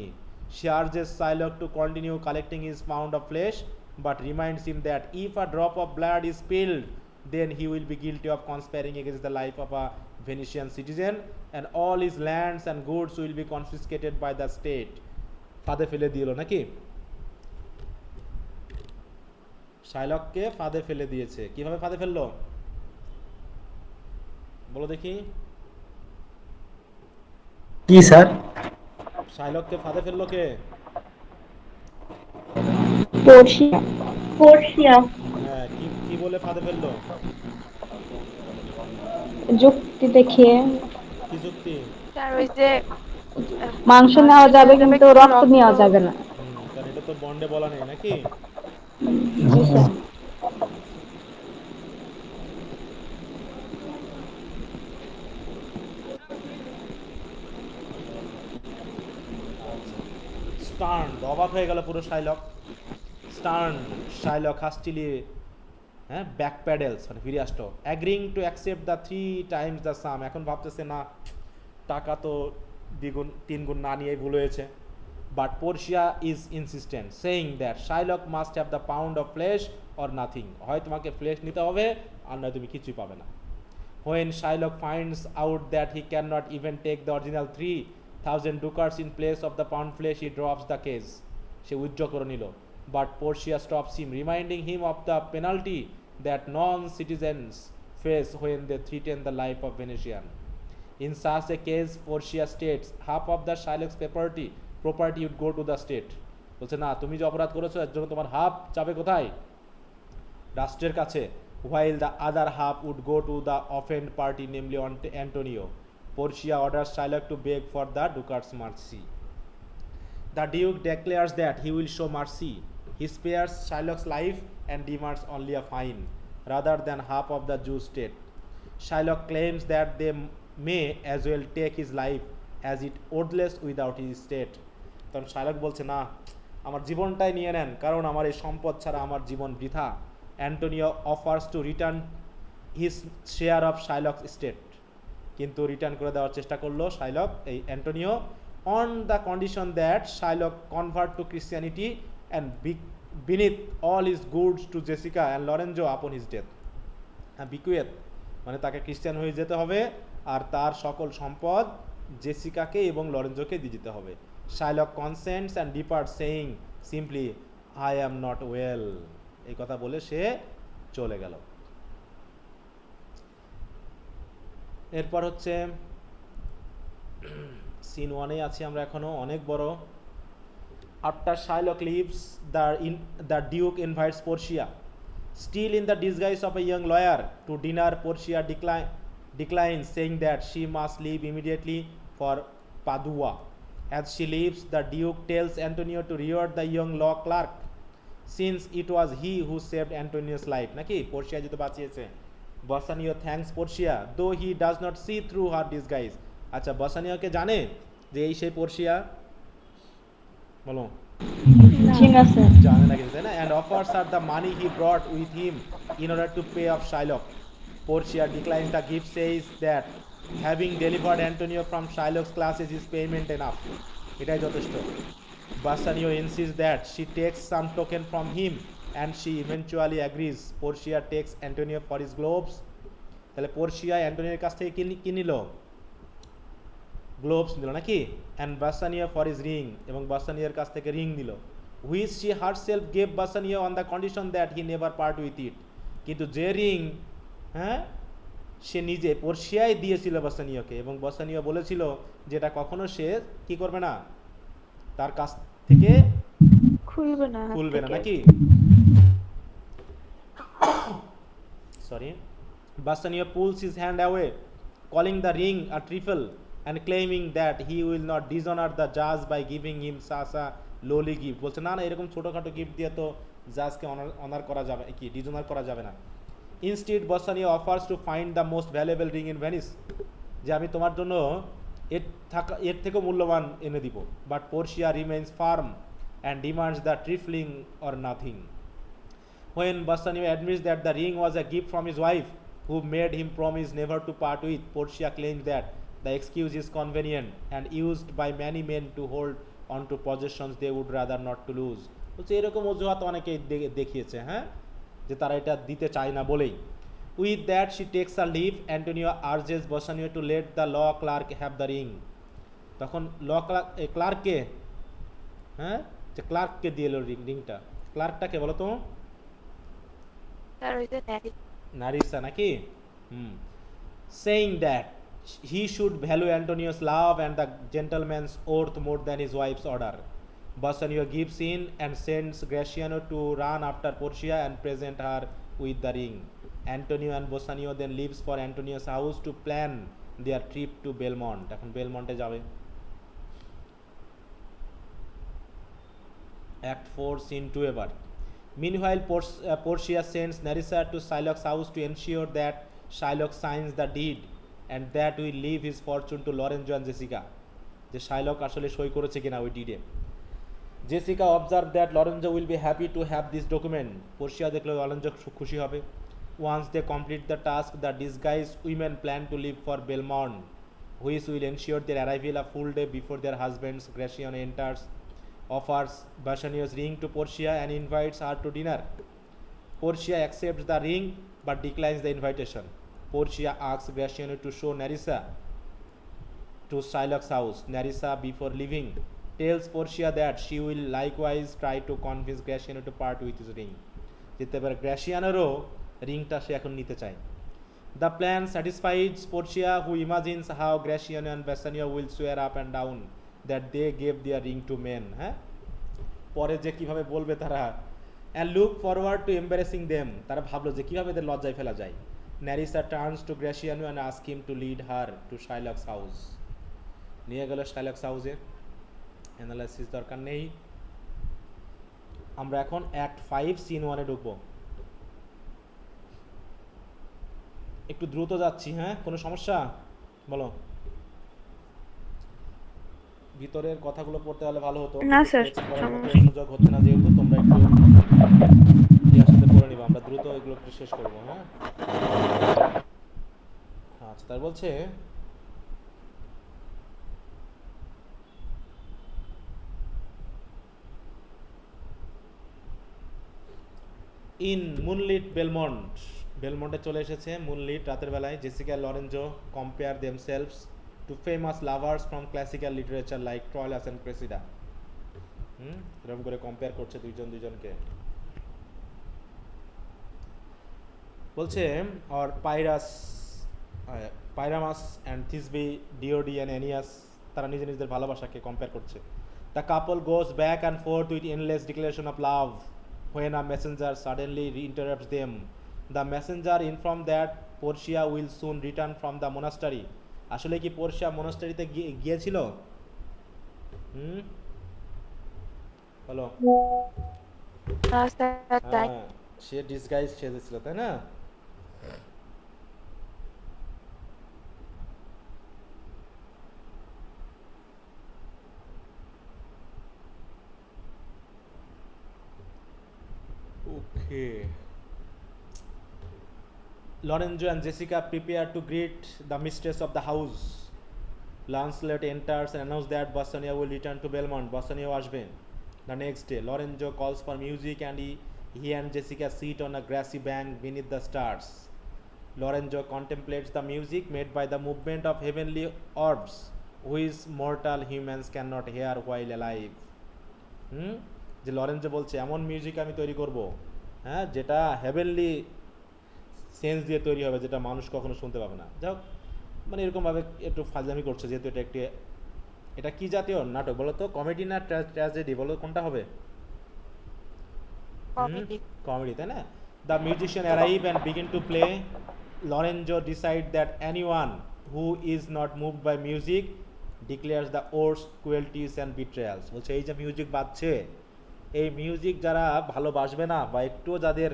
Speaker 2: She urges Shylock to continue collecting his pound of flesh but reminds him that if a drop of blood is spilled then he will be guilty of conspiring against the life of a Venetian citizen and all his lands and goods will be confiscated by the state. ফাঁদে ফেলে দিল নাকি, শাইলককে ফাঁদে ফেলে দিয়েছে। কিভাবে ফাঁদে ফেললো বলো দেখি।
Speaker 4: কি স্যার?
Speaker 2: শাইলককে ফাঁদে ফেললো কে?
Speaker 3: পোর্শিয়া। পোর্শিয়া
Speaker 2: হ্যাঁ, কি বলে ফাঁদে ফেললো?
Speaker 3: যুক্তি দেখিয়ে।
Speaker 2: কি যুক্তি?
Speaker 1: স্যার ওই যে
Speaker 3: মাংস নেওয়া যাবে কিন্তু রক্ত নেওয়া যাবে না।
Speaker 2: কারণ এটা তো বন্ডে বলা নেই নাকি।
Speaker 3: জি স্যার।
Speaker 2: স্টার্ন, অবাক হয়ে গেল পুরো শাইলক। স্টার্ন শাইলক হাস্টিলি হ্যাঁ, ব্যাক প্যাডেলস মানে ফিরে আসতো, agreeing to accept the 3 times the sum. এখন ভাবতেছে না, টাকা তো দ্বিগুণ 3 গুণ না নিয়েই ভুল হয়েছে। But Portia is insistent, saying that Shylock must have the pound of flesh or nothing, হয় তোমাকে ফ্লেশ নিতে হবে আর নয় তুমি কিছুই পাবে না। When Shylock finds out that he cannot even take the original 3,000 ducats in place of the pound flesh, he drops the case. Say withdraw করে নিল। But Portia stops him, reminding him of the penalty that non citizens face when they threaten the life of Venetian. In such a case, Portia states, half of the Shylock's property would go to the state. বলছে না, তুমি যে অপরাধ করেছো এর জন্য তোমার half যাবে কোথায়? রাষ্ট্রের কাছে। while the other half would go to the offended party, namely Antonio. Portia orders Shylock to beg for the ducats' mercy. The Duke declares that he will show mercy. He spares Shylock's life and demands only a fine, rather than half of the Jew state. Shylock claims that they may as well take his life, as it worthless without his state. তখন Shylock বলছে না, আমার জীবনটাই নিয়ে নেন, কারণ আমার এই সম্পদ ছাড়া আমার জীবন বৃথা। Antonio offers to return his share of Shylock's estate, কিন্তু রিটার্ন করে দেওয়ার চেষ্টা করলো শাইলক, এই Antonio, on the condition that Shylock convert to Christianity and bequeath all his goods to Jessica and Lorenzo upon his death. হ্যাঁ, bequeath মানে তাকে খ্রিস্টান হয়ে যেতে হবে আর তার সকল সম্পদ জেসিকাকে এবং লরেঞ্জোকে দিয়ে যেতে হবে। Shylock কনসেন্টস and depart saying simply, I am not well, এই কথা বলে সে চলে গেল। এরপর হচ্ছে সিন 1-এ আছি আমরা এখনো, অনেক বড়। After Shylock leaves, the duke invites Portia, still in the disguise of a young lawyer, to dinner. Portia declines, saying that she must leave immediately for Padua. As she leaves, the Duke tells Antonio to reward the young law clerk, since it was he who saved Antonio's life. নাকি Portia যেতে বাঁচিয়েছে। বাসানিও thanks Portia, though he does not see through her disguise. আচ্ছা, বাসানিওকে জানে যে এই সেই Portia? বলো।
Speaker 3: জি না স্যার।
Speaker 2: জানে না কিছু, তাই না? And offers her the money he brought with him in order to pay off Shylock. Portia declines the gift, says that having delivered Antonio from Shylock's classes is payment enough. এটাই যথেষ্ট। Bassanio insists that she takes some token from him and she eventually agrees. Portia takes Antonio for his gloves. তাহলে Portia অ্যান্টোনিওর কাছ থেকে কি নিল? Gloves নিল নাকি? And Bassanio for his ring, এবং বাসানিয়ার কাছ থেকে রিং নিল, which she herself gave Bassanio on the condition that he never part with it. কিন্তু যে রিং, হ্যাঁ, সে নিজে পোর্শিয়াই দিয়েছিল বাসানিয়াকে, এবং বাসানিয়া বলেছিল যে এটা কখনো সে কি করবে না, তার কাছ থেকে
Speaker 1: খুলবে না
Speaker 2: নাকি? Sorry. বাসানিয়া pulls his hand away, calling the ring a trifle and claiming that he will not dishonor the judge by giving him such a lowly gift. বলছে না না, এরকম ছোটোখাটো গিফট দিয়ে তো জাজকে অনার করা যাবে, কি ডিজনার করা যাবে না। Instead, Bassanio offers to find the most valuable ring in Venice, যে আমি তোমার জন্য এর থেকেও মূল্যবান এনে দিব। But Portia remains firm and demands the trifling or nothing. When Bassanio admits that the ring was a gift from his wife, who made him promise never to part with, Portia claims that the excuse is convenient and used by many men to hold on to possessions they would rather not to lose. বলছে এরকম অজুহাত অনেকেই দেখিয়েছে, হ্যাঁ, যে তারা এটা দিতে চায় না বলেই। With that she takes a leave. Antonio urges Bassanio to let the law clerk have the ring. তখন ল ক্লার্ককে, হ্যাঁ, যে ক্লার্ককে দিয়ে এলো রিংটা। ক্লার্কটাকে বলো তো?
Speaker 1: তার ওই যে
Speaker 2: নারিসা নাকি? Saying that he should value Antonio's love and the gentleman's oath more than his wife's order. Bassanio gives in and sends Graciano to run after Portia and present her with the ring. Antonio and Bassanio then leaves for Antonio's house to plan their trip to Belmont. এখন বেলমন্টে যাবে। Act 4 Scene 2 এবার। Meanwhile, Portia sends Nerissa to Shylock's house to ensure that Shylock signs the deed and that will leave his fortune to Lorenzo and Jessica. যে Shylock আসলে সই করেছে কিনা ওই ডিডে। Jessica observed that Lorenzo will be happy to have this document. Portia দেখলো Lorenzo খুশি হবে। Once they complete the task, the disguised women plan to leave for Belmont, which will ensure their arrival a full day before their husbands. Graciano enters, offers Bassanio's ring to Portia and invites her to dinner. Portia accepts the ring but declines the invitation. Portia asks Graciano to show Nerissa to Shylock's house. Nerissa, before leaving, tells Portia that she will likewise try to convince Graciano to part with his ring. যেতে পারে গ্র্যাসিয়ানেরও রিংটা সে এখন নিতে চায়. The plan satisfies Portia, who imagines how Graciano and Bassanio will swear up and down that they gave their ring to men. হ্যাঁ, পরে যে কিভাবে বলবে তারা, and look forward to embarrassing them. তারা ভাবলো যে কিভাবে এদের লজ্জায় ফেলা যায়. Nerissa turns to Graciano and asks him to lead her to Shylock's house. নিয়ে গেল Shylock's হাউসে. অ্যানালাইসিস দরকার নেই. আমরা এখন অ্যাক্ট 5 সিন 1 এ ঢুকবো. একটু দ্রুত যাচ্ছি, হ্যাঁ, কোনো সমস্যা বলো? ভিতরের কথাগুলো পড়তে হলে ভালো হতো.
Speaker 1: না স্যার,
Speaker 2: সুযোগ হচ্ছে না যেহেতু তোমরা একটু ইয়ার সাথে করে নিবা. আমরা দ্রুত এগুলো একটু শেষ করবো. হ্যাঁ, আচ্ছা, তার বলছে ইন মুনলিট বেলমন্টে চলে এসেছে মুনলিট রাতের বেলায়. Jessica Lorenzo compare themselves to famous lovers from classical literature like Troilus and Cressida. এরকম করে কম্পেয়ার করছে দুইজনকে. বলছে or Pyramus and Thisbe, Dido and Aeneas, তারা নিজেদের ভালোবাসাকে কম্পেয়ার করছে. The couple goes back and forth with endless declaration of love when a messenger suddenly interrupts them. The messenger informed that Portia will soon return from the monastery. আসলে কি Portia মনাস্টারিতে গিয়েছিল? বলো. সে disguise সেজেছিল, তাই না? Okay. Lorenzo and Jessica prepare to greet the mistress of the house. Lancelot enters and announces that Bassanio will return to Belmont. Bassanio আসবে. The next day, Lorenzo calls for music and he and Jessica sit on a grassy bank beneath the stars. Lorenzo contemplates the music made by the movement of heavenly orbs, which mortal humans cannot hear while alive. যে Lorenzo বলছে এমন music আমি তৈরি করব, হ্যাঁ, যেটা heavenly sense দিয়ে তৈরি হবে, যেটা মানুষ কখনো শুনতে পাবে না. যাই হোক, মানে এরকমভাবে একটু ফাজলামি করছে, যেহেতু এটা কি জাতীয় নাটক বলো তো? কমেডি না ট্র্যাজেডি বলো, কোনটা হবে? কমেডি, তাই না? The musicians arrive and begin to play. Lorenzo decide that anyone who is not moved by music declares the worse cruelties and betrayals. বলছে এই যে মিউজিক বাজছে, এই মিউজিক যারা ভালোবাসবে না বা একটুও যাদের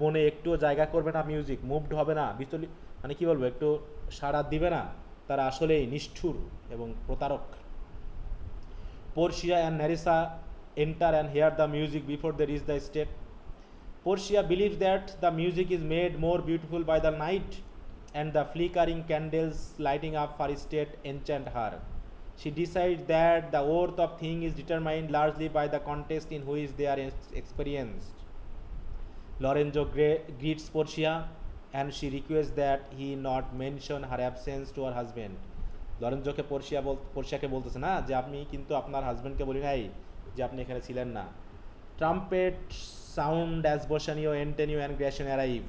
Speaker 2: মনে একটুও জায়গা করবে না, মিউজিক মুভড হবে না, মানে কি বলবো, একটু সাড়া দিবে না, তারা আসলেই নিষ্ঠুর এবং প্রতারক. Portia and Nerissa enter and hear the music before they reach the estate. Portia believes that the music is made more beautiful by the night and the flickering candles lighting up her estate enchant her. She decides that the worth of thing is determined largely by the context in which they are experienced. Lorenzo greets Portia and she requests that he not mention her absence to her husband. লরেঞ্জোকে পোর্শিয়াকে বলতেছে না যে আপনি কিন্তু আপনার হাজব্যান্ডকে বলি নাই যে আপনি এখানে ছিলেন না. Trumpet sound as Bassanio, Antonio and Gratiano arrive.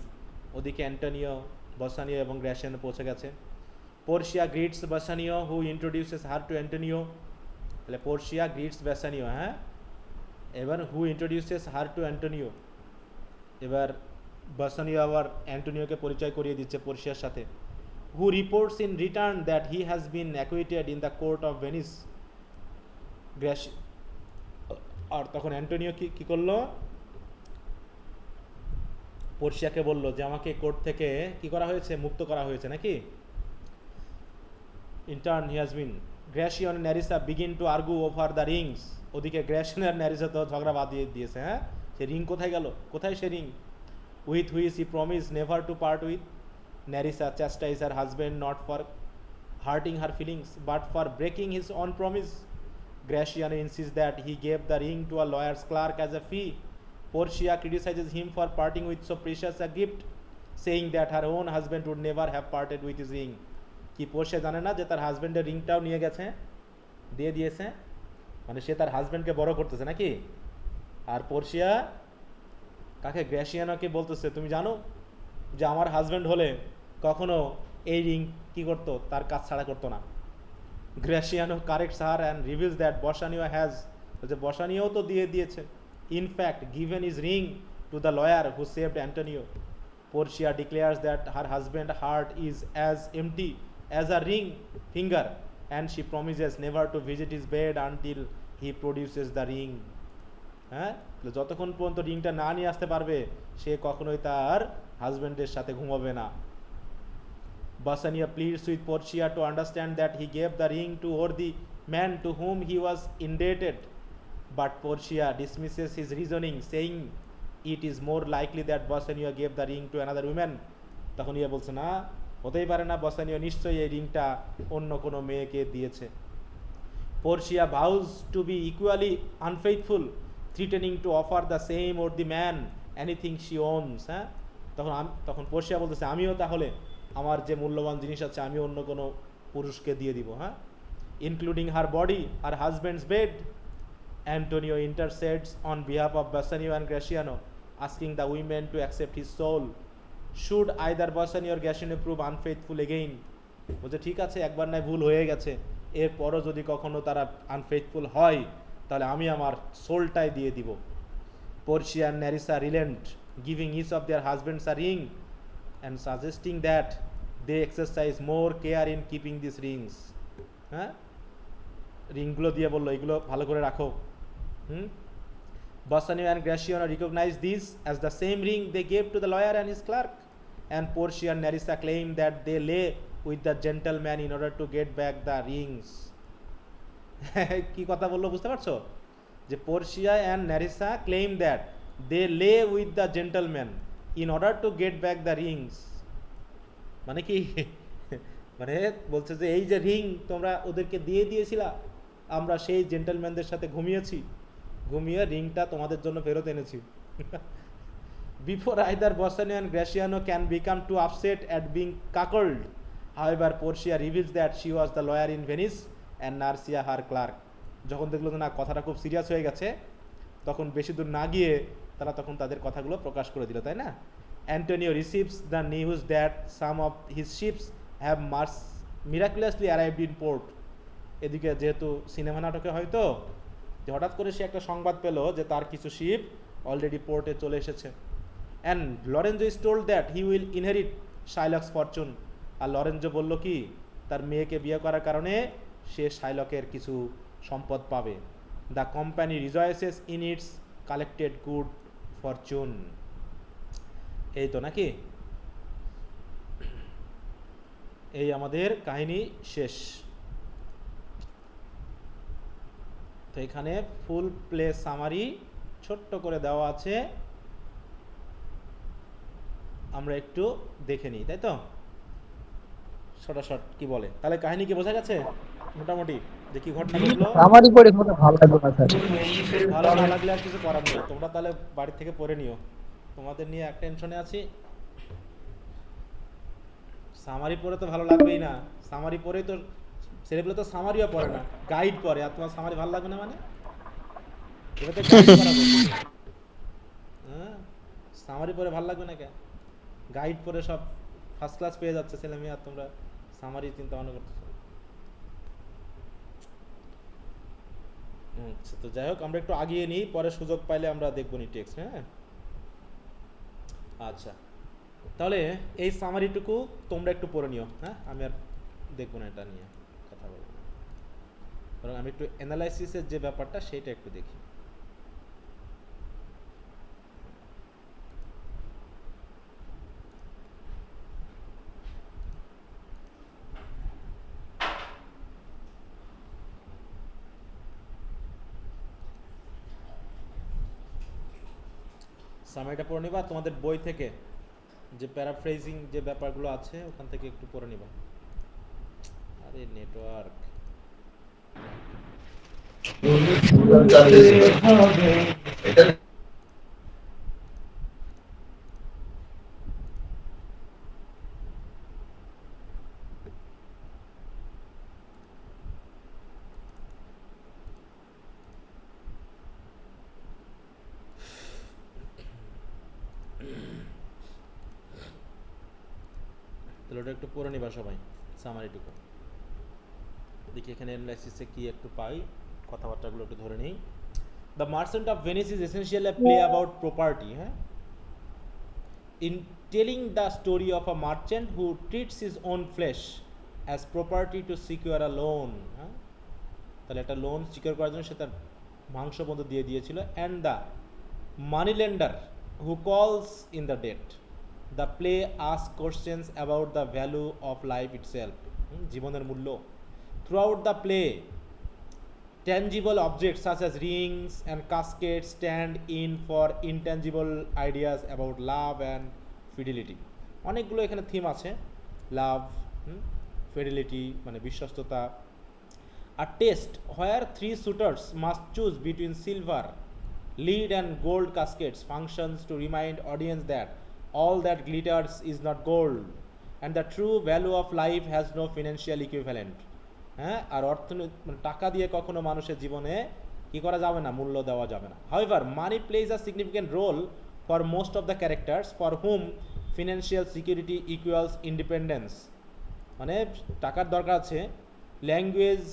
Speaker 2: ওদিকে অ্যান্টোনিও, বসানিও এবং গ্র্যাশিয়ানো পৌঁছে গেছে. Portia greets Bassanio who introduces her to Antonio. তাহলে পোর্শিয়া গ্রিটস বাসানিও, হ্যাঁ, এবার who introduces her to Antonio. এবার বাসানিও আবার অ্যান্টোনিওকে পরিচয় করিয়ে দিচ্ছে পোর্শিয়ার সাথে. Who reports in return that he has been acquitted in the court of Venice. আর তখন অ্যান্টোনিও কি করলো? পোর্শিয়াকে বললো যে আমাকে কোর্ট থেকে কি করা হয়েছে, মুক্ত করা হয়েছে নাকি. In turn, he has been. Graciano and Nerissa begin to argue over the rings. ওদিকে গ্র্যাশিয়ানো আর ন্যারিসা তো ঝগড়া বাঁধিয়ে দিয়েছে. হ্যাঁ, সে রিং কোথায় গেল, কোথায় সে ring? with which he promised never to part with. Nerissa chastised her husband not for hurting her feelings but for breaking his own promise. Graciano insists that he gave the ring to a lawyer's clerk as a fee. Portia criticizes him for parting with so precious a gift, saying that her own husband would never have parted with his ring. কি Portia জানে না যে তার হাজবেন্ডের রিংটাও নিয়ে গেছে, দিয়ে দিয়েছে, মানে সে তার হাজবেন্ডকে বড় করতেছে নাকি? আর পোর্শিয়া কাকে, গ্র্যাসিয়ানোকে বলতেছে তুমি জানো যে আমার হাজবেন্ড হলে কখনো এই রিং কি করতো, তার কাজ ছাড়া করতো না। Gratiano corrects her and reveals that Bassanio has, যে বসানিও তো দিয়ে দিয়েছে, in fact given his ring to the lawyer who saved Antonio. Portia declares that her husband's heart is as empty as a ring finger and she promises never to visit his bed until he produces the ring. হ্যাঁ, যতক্ষণ পর্যন্ত রিংটা না নিয়ে আসতে পারবে সে কখনোই তার হাজবেন্ডের সাথে ঘুমাবে না। Bassanio pleads with Portia to understand that he gave the ring to worthy man to whom he was indebted, but Portia dismisses his reasoning, saying it is more likely that Bassanio gave the ring to another woman. তখন ইয়ে বলছে না, হতেই পারে না, বসানিও নিশ্চয়ই এই রিংটা অন্য কোনো মেয়েকে দিয়েছে। Portia vows to be equally unfaithful, threatening to offer the same worthy man anything she owns. হ্যাঁ, তখন পোর্শিয়া বলতেছে আমিও তাহলে আমার যে মূল্যবান জিনিস আছে আমি অন্য কোনো পুরুষকে দিয়ে দিব, হ্যাঁ, including her body, her husbands bed. Antonio intercedes on behalf of Bassanio and Graciano, asking the women to accept his soul. Should either Bassanio or Graciano prove unfaithful again, বলছে ঠিক আছে, একবার নয় ভুল হয়ে গেছে, এরপরও যদি কখনো তারা আনফেথফুল হয় তাহলে আমি আমার সোলটাই দিয়ে দিব। Portia and Nerissa relent, giving each of their husbands a ring and suggesting that they exercise more care in keeping these rings. হ্যাঁ, রিংগুলো দিয়ে বললো এগুলো ভালো করে রাখো। Bassanio and Graciano recognize this as the same ring they gave to the lawyer and his clerk, and Portia and Nerissa claim that they lay with the gentleman in order to get back the rings. কি কথা বললো বুঝতে পারছো? যে Portia and Nerissa claim that they lay with the gentleman in order to get back the rings. মানে কি, মানে বলছে যে এই যে রিং তোমরা ওদেরকে দিয়ে দিয়েছিলা, আমরা সেই জেন্টলম্যানদের সাথে ঘুমিয়েছি, ঘুমিয়ে রিংটা তোমাদের জন্য ফেরত এনেছি। Before either Bassanio and Graciano can become too upset at being cuckolded, however, Portia reveals that she was the lawyer in Venice and Narcia her clerk. যখন দেখলো যে না কথাটা খুব সিরিয়াস হয়ে গেছে, তখন বেশি দূর না গিয়ে তারা তখন তাদের কথাগুলো প্রকাশ করে দিল, তাই না? Antonio receives the news that some of his ships have miraculously arrived in port. এদিকে যেহেতু সিনেমা নাটকে হয়তো যে হঠাৎ করে সে একটা সংবাদ পেল যে তার কিছু শিপ অলরেডি পোর্টে চলে এসেছে। And Lorenzo is told that he will inherit Shylock's fortune. আর লরেঞ্জো বলল কি, তার মেয়েকে বিয়ে করার কারণে সে শাইলকের কিছু সম্পদ পাবে। The company rejoices in its collected good fortune. এই তো নাকি, এই আমাদের কাহিনী শেষ। তো এখানে ফুল প্লে সামারি ছোট্ট করে দেওয়া আছে, আমরা একটু দেখে নিই, তাই তো? শর্ট কি বলে, তাহলে কাহিনী কি বোঝা গেছে মোটামুটি যে কি ঘটনা ঘটলো?
Speaker 4: আমারই পড়ে কোনো ভালো লাগবে না স্যার।
Speaker 2: ভালো না লাগলে আর কিছু করার নেই, তোমরা তাহলে বাড়ি থেকে পড়ে নিও, তোমাদের নিয়ে এক টেনশনে আছি। সামারি পড়ে তো ভালো লাগবেই না, সামারি পড়েই তো ছেলেগুলো তো সামারিও পড়ে না, গাইড পড়ে, আর তোমার সামারি ভালো লাগবে না মানে? এটা তো গাইড করা বলছি। হ্যাঁ, সামারি পড়ে ভালো লাগবে না কে? গাইড পড়ে সব ফার্স্ট ক্লাস পেয়ে যাচ্ছে ছেলে মেয়ে, আর তোমরা সামারি চিন্তা ভাবনা করতেছো। আচ্ছা, তো যাই হোক আমরা একটু আগিয়ে নিই, পরে সুযোগ পাইলে আমরা দেখবো নি টেক্সট। হ্যাঁ, আচ্ছা, তাহলে এই সামারিটুকু তোমরা একটু পড়ে নিও। হ্যাঁ, আমি আর দেখবো না এটা নিয়ে কথা বলবো, বরং আমি একটু অ্যানালাইসিসের যে ব্যাপারটা সেটা একটু দেখি। সামারিটা পড়ে নিবা, তোমাদের বই থেকে যে প্যারাফ্রেজিং যে ব্যাপারগুলো আছে ওখান থেকে একটু পড়ে নিবা। আরে নেটওয়ার্ক তাহলে ওটা একটু পড়ে নিবা সবাই, সামারিটুকু। দেখি এখানে অ্যানালাইসিসে কি একটু পাই, কথাবার্তাগুলো একটু ধরে নিই। The merchant of Venice is essentially play about property, হ্যাঁ, in telling the story of a merchant who treats his own flesh as property to secure a loan, হ্যাঁ, তাহলে একটা লোন সিকিউর করার জন্য সে তার মাংস বন্ধ দিয়ে দিয়েছিল। And the money lender who calls in the debt, the play ask questions about the value of life itself, জীবনের মূল্য। Throughout the play tangible objects such as rings and caskets stand in for intangible ideas about love and fidelity. অনেকগুলো এখানে theme আছে, লাভ, fidelity মানে বিশ্বস্ততা। A test where three suitors must choose between silver, lead and gold caskets functions to remind audience that all that glitters is not gold and the true value of life has no financial equivalent. হ্যাঁ, আর অর্থনীতি মানে টাকা দিয়ে কখনো মানুষের জীবনে কি করা যাবে না, মূল্য দেওয়া যাবে না। However money plays a significant role for most of the characters for whom financial security equals independence, মানে টাকার দরকার আছে। Language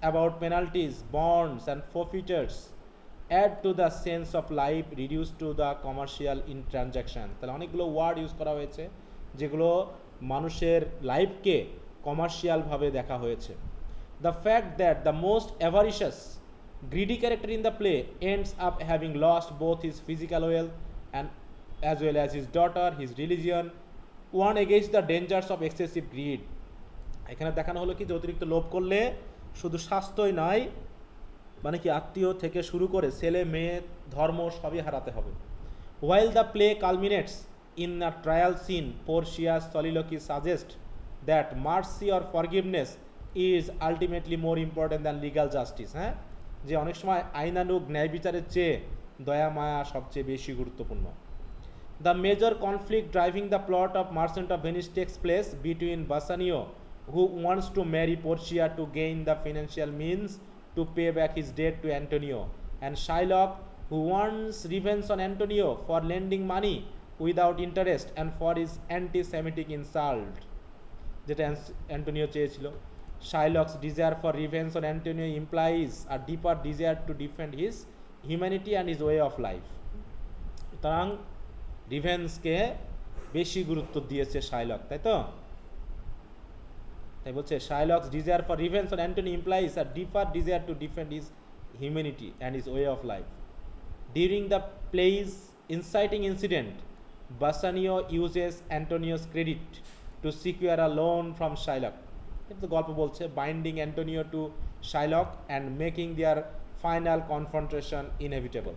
Speaker 2: about penalties, bonds and forfeitures add to the sense of life reduce to the commercial in transaction. তাহলে অনেকগুলো word use করা হয়েছে যেগুলো মানুষের লাইফকে কমার্শিয়ালভাবে দেখা হয়েছে। The fact that the most avaricious, greedy character in the play ends up having lost both his physical wealth and as well as his daughter, his religion, warn against the dangers of excessive greed. এখানে দেখানো হলো কি যে অতিরিক্ত লোভ করলে শুধু স্বাস্থ্যই নয়, মানে কি আত্মীয় থেকে শুরু করে ছেলে মেয়ে ধর্ম সবই হারাতে হবে। While the play culminates in a trial scene, Portia's soliloquy suggests that mercy or forgiveness is ultimately more important than legal justice, হ্যাঁ, যে অনেক সময় আইনানুগ ন্যায় বিচারের চেয়ে দয়া মায়া সবচেয়ে বেশি গুরুত্বপূর্ণ। The major conflict driving the plot of Merchant of Venice takes place between Bassanio, who wants to marry Portia to gain the financial means to pay back his debt to Antonio, and Shylock, who wants revenge on Antonio for lending money without interest and for his anti-Semitic insult, যেটা Antonio চেয়েছিল। Shylock's desire for revenge on Antonio implies a deeper desire to defend his humanity and his way of life. সুতরাং রিভেন্সকে বেশি গুরুত্ব দিয়েছে Shylock, তাই তো? তাই বলছে Shylock's desire for revenge on Antonio implies a deeper desire to defend his humanity and his way of life. During the play's inciting incident, Bassanio uses Antonio's credit to secure a loan from Shylock. কিন্তু গল্প বলছে binding Antonio to Shylock and making their final confrontation inevitable.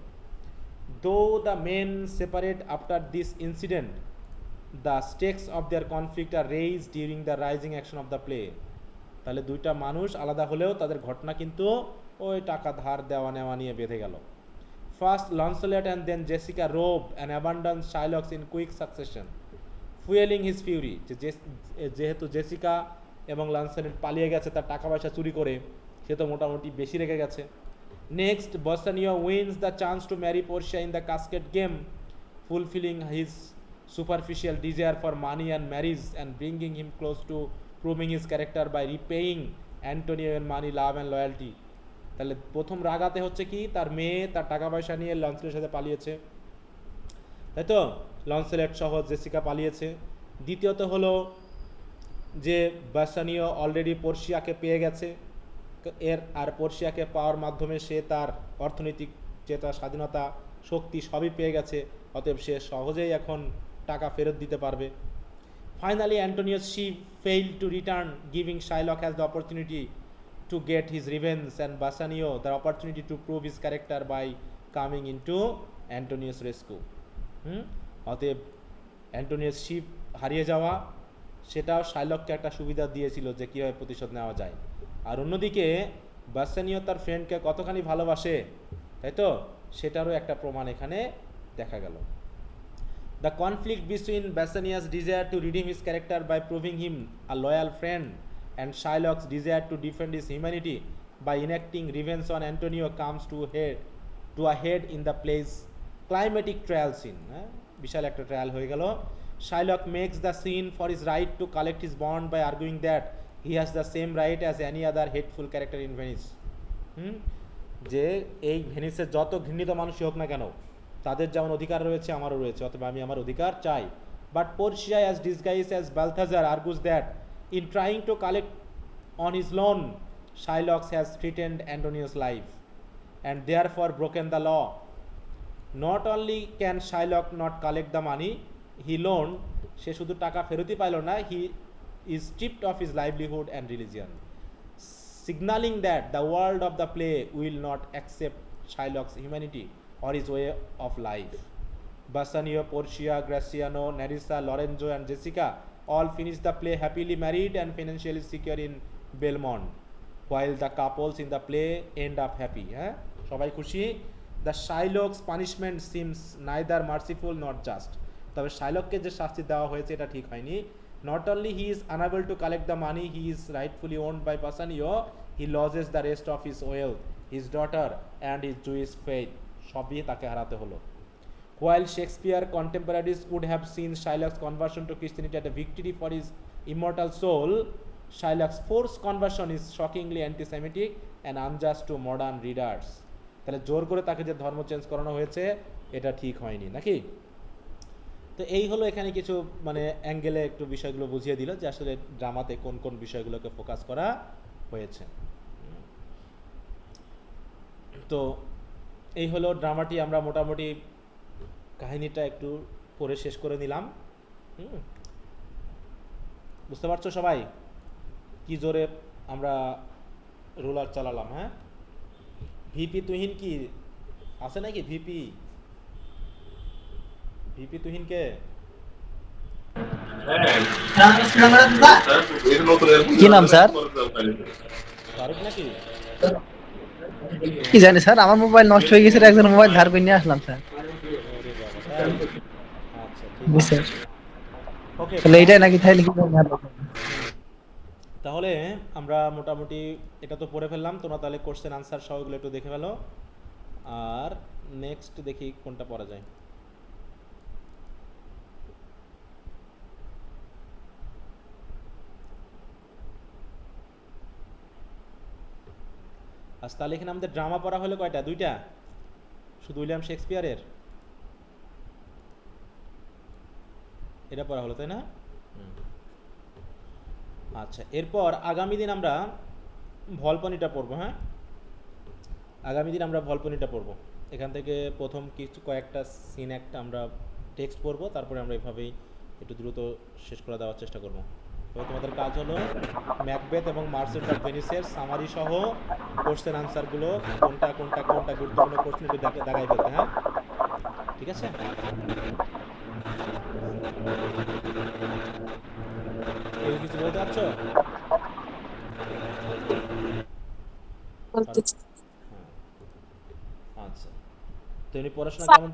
Speaker 2: Though the men separate after this incident, the stakes of their conflict are raise during the rising action of the play. তাহলে দুইটা মানুষ আলাদা হলেও তাদের ঘটনা কিন্তু ওই টাকা ধার দেওয়া নেওয়া নিয়ে বেঁধে গেল। First Launcelot and then Jessica rob and abandons Shylock's in quick succession, fueling his fury. যেহেতু জেসিকা এবং লন্সলেট পালিয়ে গেছে তার টাকা পয়সা চুরি করে, সে তো মোটামুটি বেশি রেগে গেছে। Next Bassanio wins the chance to marry Portia in the casket game, fulfilling his superficial desire for money and marriage and bringing him close to proving his character by repaying Antonio in money, love and loyalty. তাহলে প্রথম রাগাতে হচ্ছে কি, তার মেয়ে তার টাকা পয়সা নিয়ে লন্সলেটের সাথে পালিয়েছে, তাই তো? লন্সলেট সহ জেসিকা পালিয়েছে। দ্বিতীয়ত হলো যে বাসানিও অলরেডি পোর্শিয়াকে পেয়ে গেছে, আর পোর্শিয়াকে পাওয়ার মাধ্যমে সে তার অর্থনৈতিক চেতা, স্বাধীনতা, শক্তি সবই পেয়ে গেছে, অতএব সে সহজেই এখন টাকা ফেরত দিতে পারবে। Finally Antonio's ship failed to return, giving Shylock has the opportunity to get his revenge and Bassanio the opportunity to prove his character by coming in to Antonio's rescue. Hmm, অতএব অ্যান্টোনিয়াস শিপ হারিয়ে যাওয়া সেটাও শাইলককে একটা সুবিধা দিয়েছিল যে কীভাবে প্রতিশোধ নেওয়া যায়। আর অন্যদিকে বাসানিও তার ফ্রেন্ডকে কতখানি ভালোবাসে, তাই তো, সেটারও একটা প্রমাণ এখানে দেখা গেল। The conflict between Basania's desire to redeem his character by proving him a loyal friend and Shylock's desire to defend his humanity by enacting revenge on Antonio comes to a head in the play's climatic trial scene. বিশাল একটা trial হয়ে গেল। Shylock makes the scene for his right to collect his bond by arguing that he has the same right as any other hateful character in Venice. যে এই ভেনিসের যত ঘৃণিত মানুষই হোক না কেন, তাদের যেমন অধিকার রয়েছে আমারও রয়েছে, অথবা আমি আমার অধিকার চাই। But Portia as disguise as Balthazar argues that in trying to collect on his loan, Shylock has threatened Antonio's life and therefore broken the law. Not only can Shylock not collect the money he loaned, সে শুধু টাকা ফেরতই pile না, he is stripped of his livelihood and religion, signaling that the world of the play will not accept Shylock's humanity or his way of life. Bassanio, Portia, Graciano, Nerissa, Lorenzo and Jessica all finish the play happily married and financially secure in Belmont, while the couples in the play end up happy. সবাই খুশি। The Shylock's punishment seems neither merciful nor just. তবে শাইলককে যে শাস্তি দেওয়া হয়েছে এটা ঠিক হয়নি। Not only he is unable to collect the money he is rightfully owned by Bassanio, he loses the rest of his wealth, his daughter and his Jewish faith, সবই তাকে হারাতে হলো। While Shakespeare contemporaries would have seen Shylock's conversion to Christianity as a victory for his immortal soul, Shylock's forced conversion is shockingly anti-Semitic and unjust to modern readers. তাহলে জোর করে তাকে যে ধর্ম চেঞ্জ করানো হয়েছে এটা ঠিক হয়নি নাকি? তো এই হলো এখানে কিছু মানে অ্যাঙ্গেলে একটু বিষয়গুলো বুঝিয়ে দিল যে আসলে ড্রামাতে কোন কোন বিষয়গুলোকে ফোকাস করা হয়েছে। তো এই হলো ড্রামাটি, আমরা মোটামুটি কাহিনীটা একটু পড়ে শেষ করে নিলাম। বুঝতে পারছো সবাই কি জোরে আমরা রোলার চালালাম? হ্যাঁ, ভিপি তুহিন কি আছে নাকি? ভিপি তুহিনকে
Speaker 4: কি নাম স্যার?
Speaker 2: ফারুক নাকি?
Speaker 4: কি জানি স্যার, আমার মোবাইল নষ্ট হয়ে গেছে, একজন মোবাইল ধার করে নিয়ে আসলাম স্যার।
Speaker 2: ওরে বাবা, তাই? আচ্ছা ঠিক
Speaker 4: জি
Speaker 2: আছে,
Speaker 4: স্যার।
Speaker 2: ওকে।
Speaker 4: তাহলে এইটাই নাকি তাইলে কি
Speaker 2: তাহলে আমরা মোটামুটি এটা তো পড়ে ফেললাম, তোমরা তাহলে কোশ্চেন আনসার সবগুলো একটু দেখে ফেলো। আর নেক্সট দেখি কোনটা পড়া যায়। আজ তাহলে এখানে আমাদের ড্রামা পড়া হলো কয়টা? দুইটা, শুধু উইলিয়াম শেক্সপিয়ারের এটা পড়া হলো, তাই না? আচ্ছা, এরপর আগামী দিন আমরা ভলপনিটা পড়বো। হ্যাঁ, আগামী দিন আমরা ভলপনিটা পড়বো। এখান থেকে প্রথম কয়েকটা সিন একটা আমরা টেক্সট পড়বো, তারপরে আমরা এভাবেই একটু দ্রুত শেষ করে দেওয়ার চেষ্টা করবো। তবে তোমাদের কাজ হলো ম্যাকবেথ এবং মার্চেন্ট অফ ভেনিসের সামারি সহ কোশ্চেন আনসারগুলো কোনটা কোনটা কোনটা গুরুত্বপূর্ণ কোশ্চেন একটু দেখাই ফেলতে। হ্যাঁ, ঠিক আছে। কেউ কিছু বলতে পারছো? আচ্ছা, তো এমনি পড়াশোনা কেমন?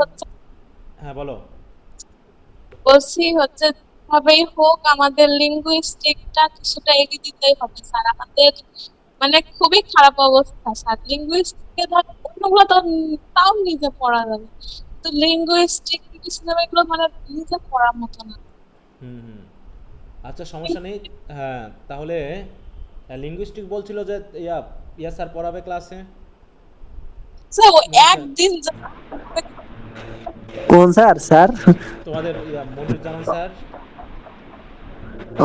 Speaker 2: হ্যাঁ বলো।
Speaker 5: বলছি হচ্ছে ভাবেই হোক আমাদের লিঙ্গুইস্টিকটা কিছুটা এগিয়ে দিতেই হবে স্যার। আমাদের মানে খুবই খারাপ অবস্থা স্যার লিঙ্গুইস্টিকে। ধর অন্যগুলো তো তাও নিজে পড়া যাবে, তো লিঙ্গুইস্টিক সিনেমা এগুলো মানে নিজে পড়ার মতো না।
Speaker 2: হুম, আচ্ছা সমস্যা নেই। হ্যাঁ, তাহলে লিঙ্গুইস্টিক বলছিল যে ইয়া স্যার পড়াবে ক্লাসে।
Speaker 5: স্যার ও একদিন
Speaker 4: কোন স্যার? স্যার
Speaker 2: তোমাদের মনিরুজ্জামান স্যার।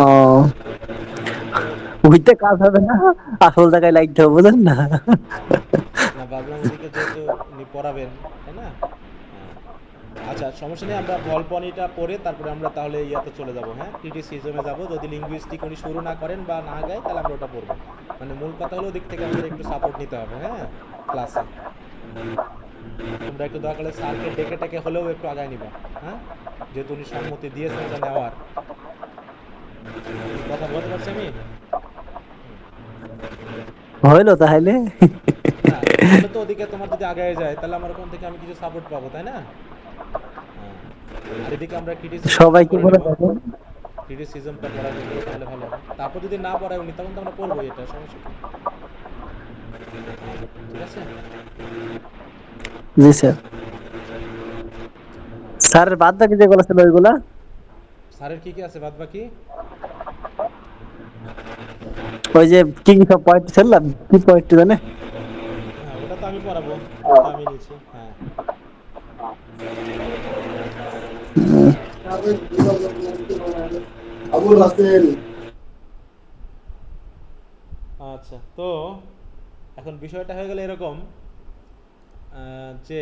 Speaker 4: ও, ওইটা কাজ হবে না, আসল জায়গায় লাগতে হবে, বুঝলেন না?
Speaker 2: না, ভাবলাম ওদিকে যেহেতু উনি পড়াবেন, তাই না? হ্যাঁ, আচ্ছা সমস্যা নেই, আমরা ভলপনিটা পড়ে তারপরে আমরা তাহলে ইয়াতে চলে যাব। হ্যাঁ, ক্রিটিসিজমে যাব। যদি লিঙ্গুইস্টিক উনি শুরু না করেন বা না গায় তাহলে আমরা ওটা পড়বো। মানে মূল কথা হলো ওদিক থেকে আমাদের একটু সাপোর্ট নিতে হবে। হ্যাঁ, ক্লাসে। তোমরা একটু দয়া করে স্যারকে ডেকে টেকে হলেও একটু আগায় নিবা, হ্যাঁ, যেহেতু উনি সম্মতি দিয়েছেন এটা নেওয়ার। কি কথা বলতে পারছি আমি?
Speaker 4: হইলো তাহলে।
Speaker 2: না তাহলে তো ওদিকে তোমার যদি আগায় যায় তাহলে আমার ওখান থেকে আমি কিছু সাপোর্ট পাবো, তাই না? হ্যাঁ, আর এদিকে আমরা ক্রিটিসিজমটা
Speaker 4: সবাইকে
Speaker 2: করে
Speaker 4: বলে
Speaker 2: নেব,
Speaker 4: দেখেন।
Speaker 2: ক্রিটিসিজমটা পড়ায় নিলেও তাহলে ভালো হবে। তারপর যদি না পড়ায় উনি তখন তো আমরা পড়বোই, এটা সমস্যা কি? ঠিক আছে।
Speaker 4: জি স্যার। স্যারের বাদ বাকি যেগুলো ছিল ওইগুলা
Speaker 2: স্যারের কি কি আছে বাদ বাকি?
Speaker 4: ওই যে কি কি সব পয়েন্ট ছিল, কি পয়েন্ট জানে?
Speaker 2: হ্যাঁ ওটা তো আমি পড়াবো, ওটা তো আমি নিয়েছি, হ্যাঁ। আচ্ছা, তো এখন বিষয়টা হয়ে গেল এরকম যে